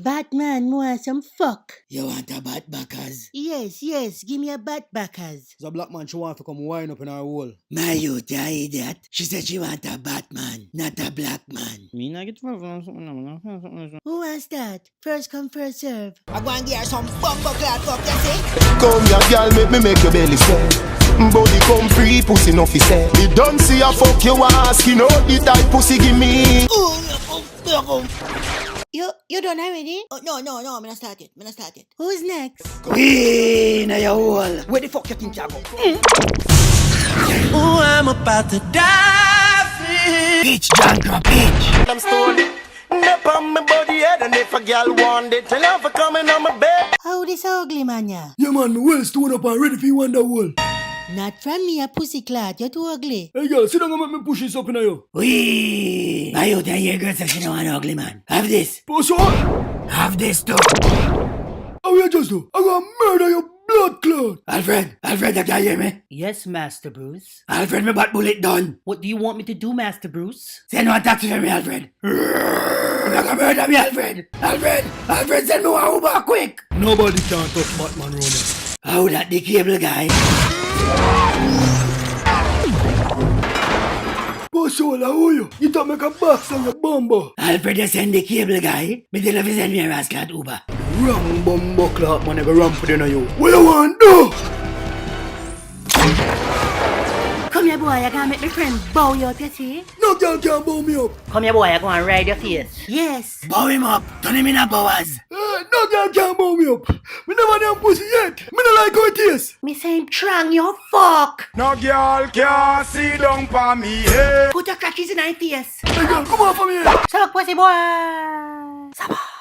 Batman want some fuck. You want a bat backers? Yes, give me a bat backers. The black man she want to come wind up in her hole. My youth, you idiot. She said she want a Batman, not a black man. Me not get involved in something. Who wants that? First come, first serve. I go and get her some bumbo clad fuck, you see? Come here, girl, make your belly swell. Body come free, pussy no fi say. Me don't see a fuck you asking out the type pussy give me. You done already? Oh, no, I'm not start it. Who's next? Wee, now you hole. Where the fuck you think you go? Oh, I'm about to die. Pitch, John, pitch. I'm stolen. Nip on my body head, and if a girl want it, tell her for coming on my bed. How this ugly man ya? Yeah man, me well stoned up and ready for you wonder wall. Not from me a pussy clot, you're too ugly. Hey girl, sit down and make me push this up in you. Wee, my youth, and your girl says she don't want an ugly man. Have this. Push what? Have this too. How you just do? I'm gonna murder your blood clot. Alfred, you can hear me? Yes, Master Bruce. Alfred, my bat bullet done. What do you want me to do, Master Bruce? Send one taxi for me, Alfred. You're gonna murder me, Alfred. Alfred, send me one Uber quick. Nobody can touch Batman round here. Oh, that the cable guy. Boss, how are you? You don't make a box on your bumbo. Alfred, you send the cable guy. Me tell you send me a rascal at Uber. Wrong bumbo clock, man, I go ramp for dinner you. What you want do? Come here, boy, I gotta make my friend bow you up, you see? No girl can bow me up. Come here, boy, I gonna ride your face. Yes. Bow him up. Turn him in a bowers. No girl can bow me up. Me never damn pussy yet. Me no like how it is. Me say him trang your fuck. No girl can see down for me head. Put your crutches in my face. Hey girl, come on for me. Suck pussy, boy. Sabah.